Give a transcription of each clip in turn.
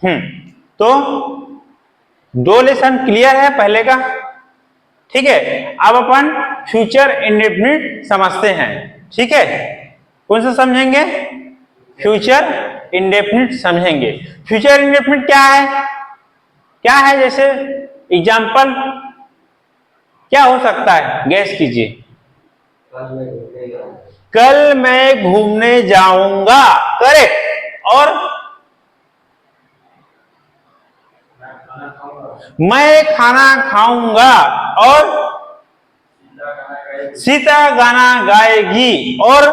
तो 2 lesson clear है पहले का। ठीक है, अब अपन फ्यूचर इंडेफिनिट समझते हैं। ठीक है, कौन सा समझेंगे? फ्यूचर इंडेफिनिट समझेंगे। फ्यूचर इंडेफिनिट क्या है? क्या है? जैसे एग्जाम्पल क्या हो सकता है, गैस कीजिए। कल मैं घूमने जाऊंगा, करेक्ट। और मैं खाना खाऊंगा, और सीता गाना गाएगी, और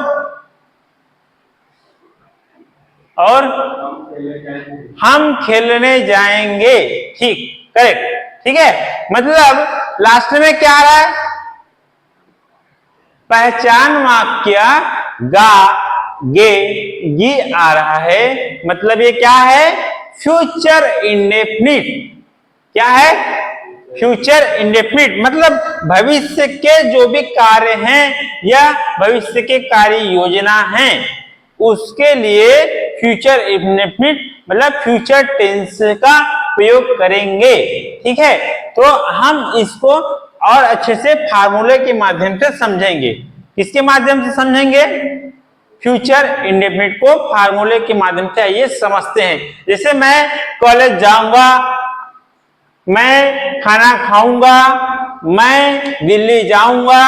हम खेलने जाएंगे। ठीक, करेक्ट। ठीक है, मतलब लास्ट में क्या आ रहा है? पहचान वाक्य गा, गे, गी आ रहा है। मतलब ये क्या है? Future indefinite. क्या है? फ्यूचर इंडेफिनिट मतलब भविष्य के जो भी कार्य हैं या भविष्य के कार्य योजना हैं उसके लिए फ्यूचर इंडेफिनिट मतलब फ्यूचर टेंस का प्रयोग करेंगे। ठीक है, तो हम इसको और अच्छे से फार्मूले के माध्यम से समझेंगे। किसके माध्यम से समझेंगे? फ्यूचर इंडेफिनिट को फार्मूले के माध्यम से आइए समझते हैं। जैसे मैं कॉलेज जाऊंगा, मैं खाना खाऊंगा, मैं दिल्ली जाऊंगा,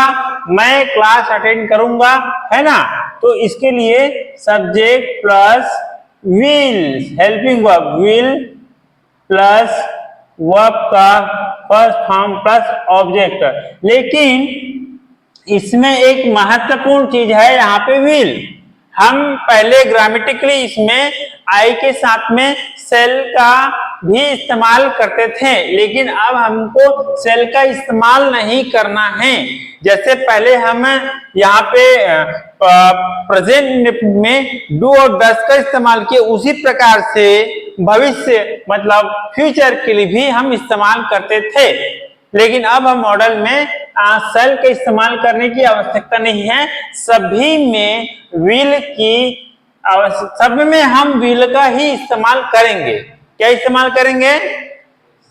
मैं क्लास अटेंड करूंगा, है ना। तो इसके लिए subject plus will, helping verb will plus verb का फर्स्ट फॉर्म प्लस ऑब्जेक्ट। लेकिन इसमें एक महत्वपूर्ण चीज है, यहाँ पे विल। हम पहले ग्रामेटिकली इसमें आई के साथ में सेल का भी इस्तेमाल करते थे, लेकिन अब हमको सेल का इस्तेमाल नहीं करना है। जैसे पहले हम यहाँ पे प्रेजेंट में डू और डस का इस्तेमाल किए, उसी प्रकार से भविष्य मतलब फ्यूचर के लिए भी हम इस्तेमाल करते थे। लेकिन अब हम मॉडल में सेल का इस्तेमाल करने की आवश्यकता नहीं है। सभी में विल की सब में हम विल का ही इस्तेमाल करेंगे। क्या इस्तेमाल करेंगे?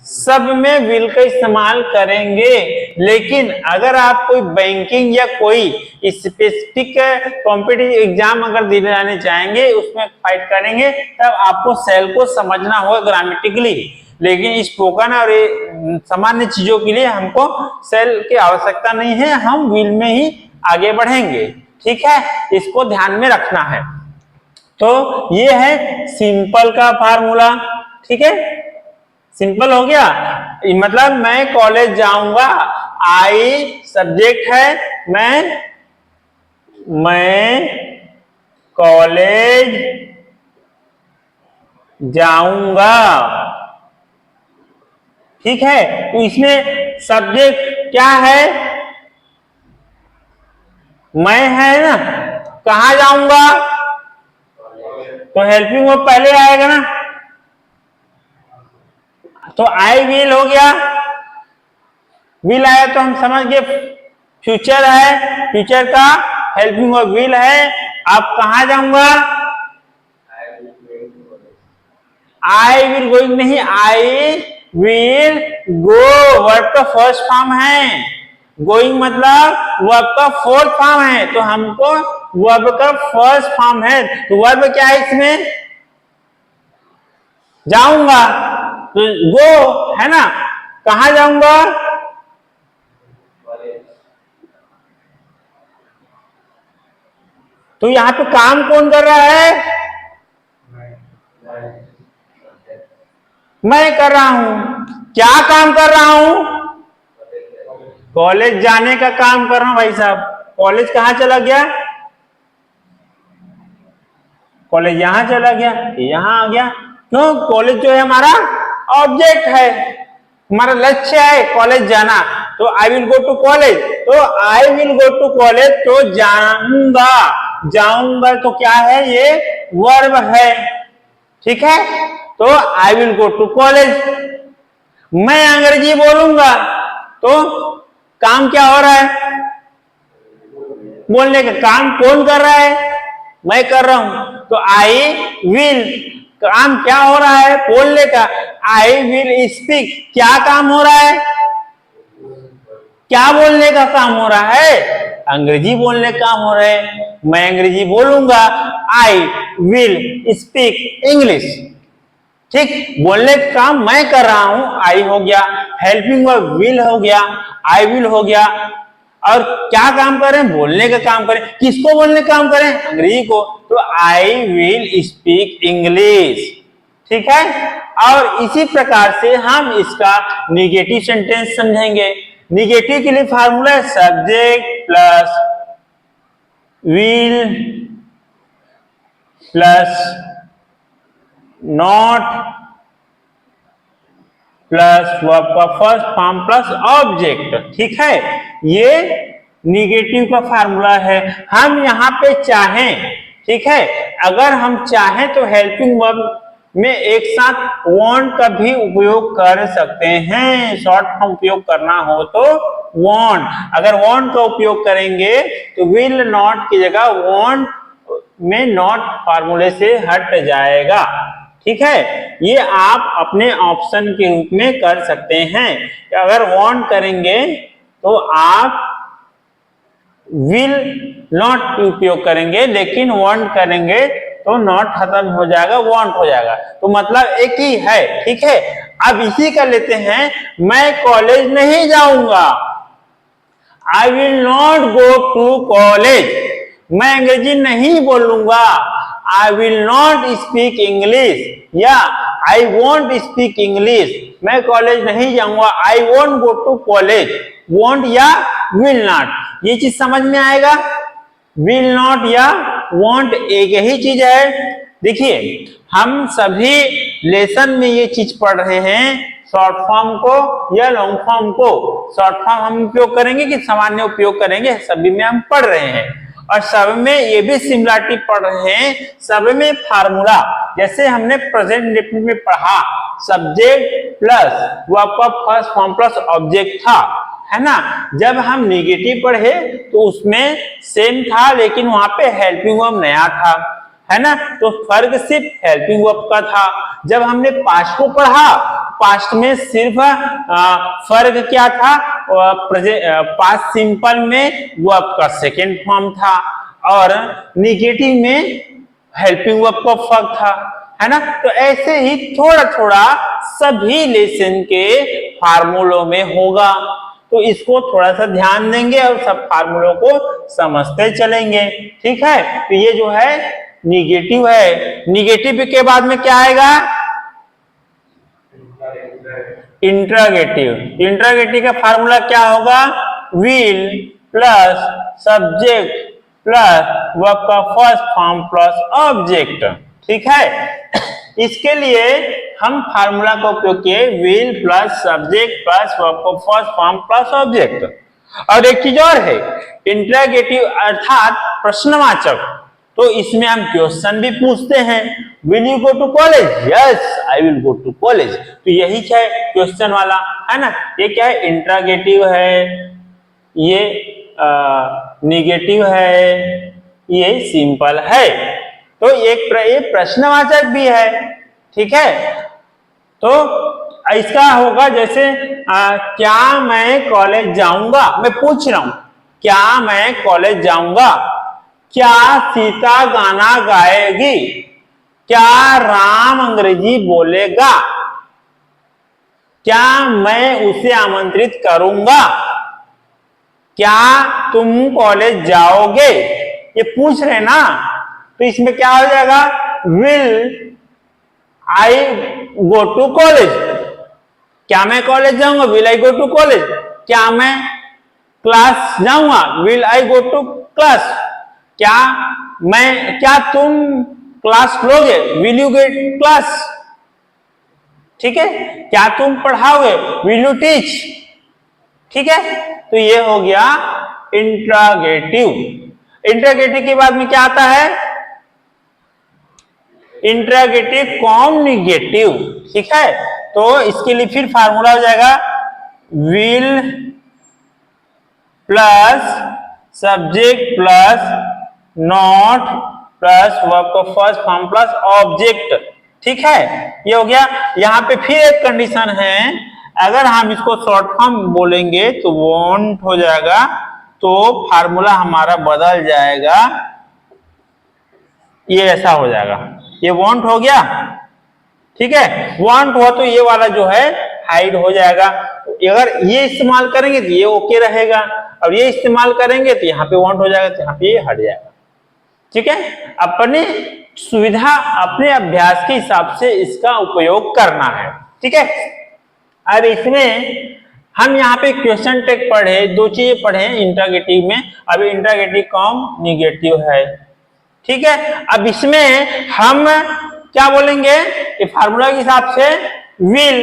सब में विल का इस्तेमाल करेंगे। लेकिन अगर आप कोई बैंकिंग या कोई स्पेसिफिक कॉम्पिटिटिव एग्जाम अगर दिलाने चाहेंगे, उसमें फाइट करेंगे, तब आपको सेल को समझना होगा ग्रामेटिकली। लेकिन स्पोकन और सामान्य चीजों के लिए हमको सेल की आवश्यकता नहीं है, हम विल में ही आगे बढ़ेंगे। ठीक है, इसको ध्यान में रखना है। तो ये है सिंपल का फार्मूला। ठीक है, सिंपल हो गया। मतलब मैं कॉलेज जाऊंगा, आई सब्जेक्ट है, मैं कॉलेज जाऊंगा। ठीक है, तो इसमें सब्जेक्ट क्या है? मैं है ना। कहा जाऊंगा? तो हेल्पिंग वर्ब पहले आएगा ना, तो आई विल हो गया। विल आया तो हम समझ गए फ्यूचर है, फ्यूचर का हेल्पिंग वर्ब विल है। अब कहां जाऊंगा? आई विल गोइंग नहीं, आई विल गो वर्ब का फर्स्ट फॉर्म है। गोइंग मतलब वर्ब का फोर्थ फॉर्म है, तो हमको वर्ब का फर्स्ट फॉर्म है। तो वर्ब क्या है इसमें? जाऊंगा, तो गो है ना। कहा जाऊंगा? तो यहां पे काम कौन कर रहा है? मैं कर रहा हूं। क्या काम कर रहा हूं? कॉलेज जाने का काम कर रहा हूं भाई साहब। कॉलेज कहां चला गया? कॉलेज यहां चला गया, यहां आ गया। क्यों? कॉलेज जो है हमारा ऑब्जेक्ट है, हमारा लक्ष्य है कॉलेज जाना। तो I will go to college, तो I will go to college, तो जाऊंगा। जाऊंगा तो क्या है? ये वर्ब है। ठीक है, तो I will go to college. मैं अंग्रेजी बोलूंगा, तो काम क्या हो रहा है? बोलने का काम कौन कर रहा है? मैं कर रहा हूं। तो आई विल, काम क्या हो रहा है? बोलने का। आई विल स्पीक, क्या काम हो रहा है? क्या बोलने का काम हो रहा है? अंग्रेजी बोलने का काम हो रहा है। मैं अंग्रेजी बोलूंगा, आई विल स्पीक इंग्लिश। ठीक, बोलने का काम मैं कर रहा हूं, आई हो गया, हेल्पिंग वर्ब विल हो गया, आई विल हो गया। और क्या काम करें? बोलने का काम करें। किसको बोलने का काम करें? अंग्रेजी को। तो आई विल स्पीक इंग्लिश। ठीक है, और इसी प्रकार से हम इसका निगेटिव सेंटेंस समझेंगे। निगेटिव के लिए फार्मूला है subject plus will plus not plus verb का फर्स्ट फॉर्म प्लस ऑब्जेक्ट। ठीक है, ये निगेटिव का फार्मूला है। हम यहाँ पे चाहें, ठीक है, अगर हम चाहें तो हेल्पिंग वर्ब में एक साथ वांट का भी उपयोग कर सकते हैं। शॉर्ट फॉर्म उपयोग करना हो तो वांट, अगर वांट का उपयोग करेंगे तो विल नॉट की जगह वांट में नॉट फार्मूले से हट जाएगा। ठीक है, ये आप अपने ऑप्शन के रूप में कर सकते हैं। अगर वांट करेंगे तो आप विल नॉट उपयोग करेंगे, लेकिन वांट करेंगे तो नॉट खत्म हो जाएगा, वांट हो जाएगा। तो मतलब एक ही है। ठीक है, अब इसी का लेते हैं, मैं कॉलेज नहीं जाऊंगा, I will not go to college. मैं अंग्रेजी नहीं बोलूंगा, I will not speak English, या आई वॉन्ट स्पीक इंग्लिश। मैं कॉलेज नहीं जाऊंगा, I won't go to college. Won't या विल नॉट, ये चीज समझ में आएगा। विल नॉट या वॉन्ट एक ही चीज है। देखिए, हम सभी लेसन में ये चीज पढ़ रहे हैं, शॉर्ट फॉर्म को या लॉन्ग फॉर्म को। शॉर्ट फॉर्म हम उपयोग करेंगे कि सामान्य उपयोग करेंगे, सभी में हम पढ़ रहे हैं। और सब में ये भी सिमिलरिटी पढ़ रहे हैं, सब में फार्मूला। जैसे हमने प्रेजेंट इंडेफिनिट में पढ़ा, सब्जेक्ट प्लस वर्ब का फर्स्ट फॉर्म प्लस ऑब्जेक्ट था, है ना। जब हम निगेटिव पढ़े तो उसमें सेम था, लेकिन वहां पे हेल्पिंग वर्ब नया था, है ना। तो फर्क सिर्फ हेल्पिंग वर्ब का था। जब हमने पास्ट को पढ़ा, पास्ट में सिर्फ फर्क क्या था, पास्ट सिंपल में वर्ब का सेकेंड फॉर्म था, और निगेटिव में हेल्पिंग वर्ब का फर्क था, है ना। तो ऐसे ही थोड़ा थोड़ा सभी लेसन के फार्मूलों में होगा। तो इसको थोड़ा सा ध्यान देंगे और सब फार्मूलों को समझते चलेंगे। ठीक है, तो ये जो है निगेटिव है। निगेटिव के बाद में क्या आएगा? इंट्रोगेटिव। इंट्रोगेटिव का फार्मूला क्या होगा? Will plus subject plus verb का फर्स्ट फॉर्म प्लस ऑब्जेक्ट। ठीक है, इसके लिए हम फार्मूला का उपयोग किए, will plus subject plus verb का फर्स्ट फॉर्म प्लस ऑब्जेक्ट। और एक चीज और है, इंट्रोगेटिव अर्थात प्रश्नवाचक। तो इसमें हम क्वेश्चन भी पूछते हैं, will you go to college? Yes, I will go to college. तो यही क्या है? क्वेश्चन वाला, है ना। ये क्या है? इंट्रोगेटिव है, ये निगेटिव है, ये सिंपल है। तो एक प्रश्नवाचक भी है। ठीक है, तो इसका होगा जैसे क्या मैं कॉलेज जाऊंगा? मैं पूछ रहा हूं, क्या मैं कॉलेज जाऊंगा? क्या सीता गाना गाएगी? क्या राम अंग्रेजी बोलेगा? क्या मैं उसे आमंत्रित करूंगा? क्या तुम कॉलेज जाओगे? ये पूछ रहे ना, तो इसमें क्या हो जाएगा? Will I go to college? क्या मैं कॉलेज जाऊंगा? Will I go to college? क्या मैं क्लास जाऊंगा? Will I go to class? क्या तुम क्लास लोगे? Will you get class? ठीक है, क्या तुम पढ़ाओगे? Will you teach? ठीक है, तो ये हो गया इंट्रोगेटिव। इंट्रोगेटिव के बाद में क्या आता है? Interrogative communicative. ठीक है, तो इसके लिए फिर फार्मूला हो जाएगा, will plus subject plus not plus verb का फर्स्ट फॉर्म प्लस ऑब्जेक्ट। ठीक है, ये हो गया। यहाँ पे फिर एक कंडीशन है, अगर हम इसको शॉर्ट फॉर्म बोलेंगे तो वांट हो जाएगा, तो फार्मूला हमारा बदल जाएगा, ये ऐसा हो जाएगा, ये वांट हो गया। ठीक है, वांट हुआ तो ये वाला जो है हाइड हो जाएगा। अगर ये इस्तेमाल करेंगे तो ये ओके रहेगा, और ये इस्तेमाल करेंगे तो यहाँ पे वांट हो जाएगा, तो यहाँ पे ये हट जाएगा। ठीक है, अपनी सुविधा, अपने अभ्यास के हिसाब से इसका उपयोग करना है। ठीक है, अब इसमें हम यहाँ पे क्वेश्चन टैग पढ़े, दो चीजें पढ़े इंट्रोगेटिव में। अब इंट्रोगेटिव कॉम निगेटिव है। ठीक है, अब इसमें हम क्या बोलेंगे, ये फार्मूला के हिसाब से will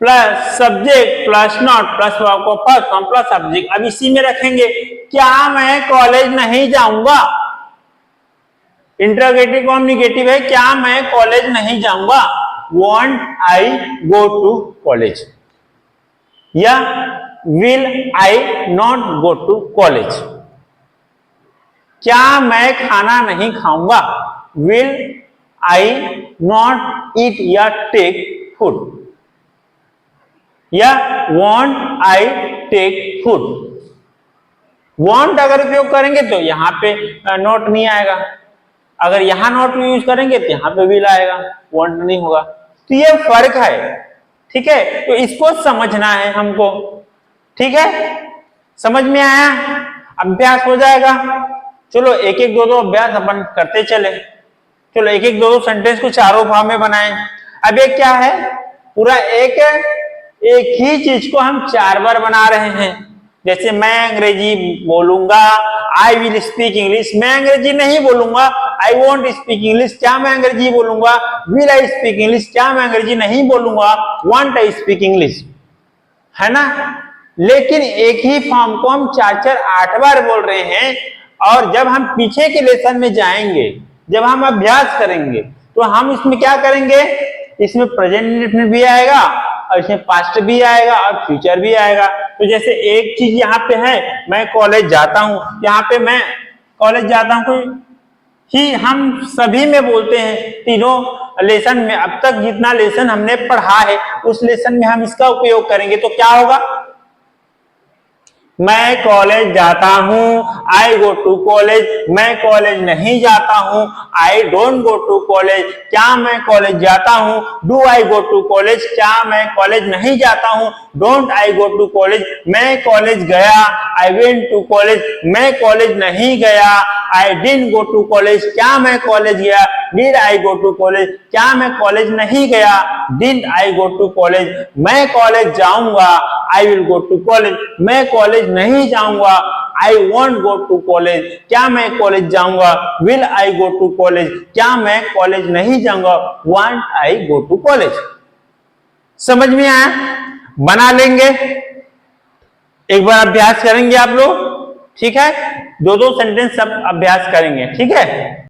plus subject plus not plus first form plus subject. अब इसी में रखेंगे, क्या मैं कॉलेज नहीं जाऊंगा, इंट्रोगेटिव फॉर्म निगेटिव है, क्या मैं कॉलेज नहीं जाऊंगा, won't I go to college, या will I not go to college, क्या मैं खाना नहीं खाऊंगा, विल आई नॉट ईट या टेक फूड, या won't I take food. Won't अगर उपयोग करेंगे तो यहाँ पे नॉट नहीं आएगा, अगर यहाँ नॉट यूज करेंगे तो यहाँ पे विल आएगा, वॉन्ट नहीं होगा। तो ये फर्क है। ठीक है, तो इसको समझना है हमको। ठीक है, समझ में आया, अभ्यास हो जाएगा। चलो एक एक दो दो अभ्यास अपन करते चले। चलो एक एक दो दो सेंटेंस को चारों भाग में बनाएं। अब ये क्या है, पूरा एक ही चीज को हम 4 बार बना रहे हैं। जैसे मैं अंग्रेजी बोलूंगा, आई विल स्पीक इंग्लिश, मैं अंग्रेजी नहीं बोलूंगा, आई वॉन्ट स्पीक इंग्लिश, क्या मैं अंग्रेजी बोलूंगा, विल आई स्पीक इंग्लिश, क्या मैं अंग्रेजी नहीं बोलूंगा, वॉन्ट आई स्पीक इंग्लिश, है ना। लेकिन एक ही फॉर्म को हम 4 8 बार बोल रहे हैं। और जब हम पीछे के लेसन में जाएंगे, जब हम अभ्यास करेंगे, तो हम इसमें क्या करेंगे, इसमें प्रेजेंट इंडेफिनिट भी आएगा, और इसमें पास्ट भी आएगा, और फ्यूचर भी आएगा। तो जैसे एक चीज यहाँ पे है, मैं कॉलेज जाता हूँ, यहाँ पे मैं कॉलेज जाता हूँ ही हम सभी में बोलते हैं। तीनों लेसन में अब तक जितना लेसन हमने पढ़ा है, उस लेसन में हम इसका उपयोग करेंगे। तो क्या होगा, मैं कॉलेज जाता हूँ, आई गो टू कॉलेज, मैं कॉलेज नहीं जाता हूँ, I don't go to college, क्या मैं कॉलेज जाता हूँ, do I go to college, क्या मैं कॉलेज नहीं जाता हूँ, don't I go to college, मैं कॉलेज गया, आई वेंट टू कॉलेज, मैं कॉलेज नहीं गया, I didn't go to college, क्या मैं कॉलेज गया, did I go to college, क्या मैं कॉलेज नहीं गया, didn't I go to college, मैं कॉलेज जाऊंगा, I will go to college, मैं कॉलेज नहीं जाऊंगा, I won't go to college, क्या मैं कॉलेज जाऊंगा, will I go to college, क्या मैं कॉलेज नहीं जाऊंगा, won't I go to college. समझ में आया, बना लेंगे, एक बार अभ्यास करेंगे आप लोग। ठीक है, दो दो सेंटेंस सब अभ्यास करेंगे। ठीक है।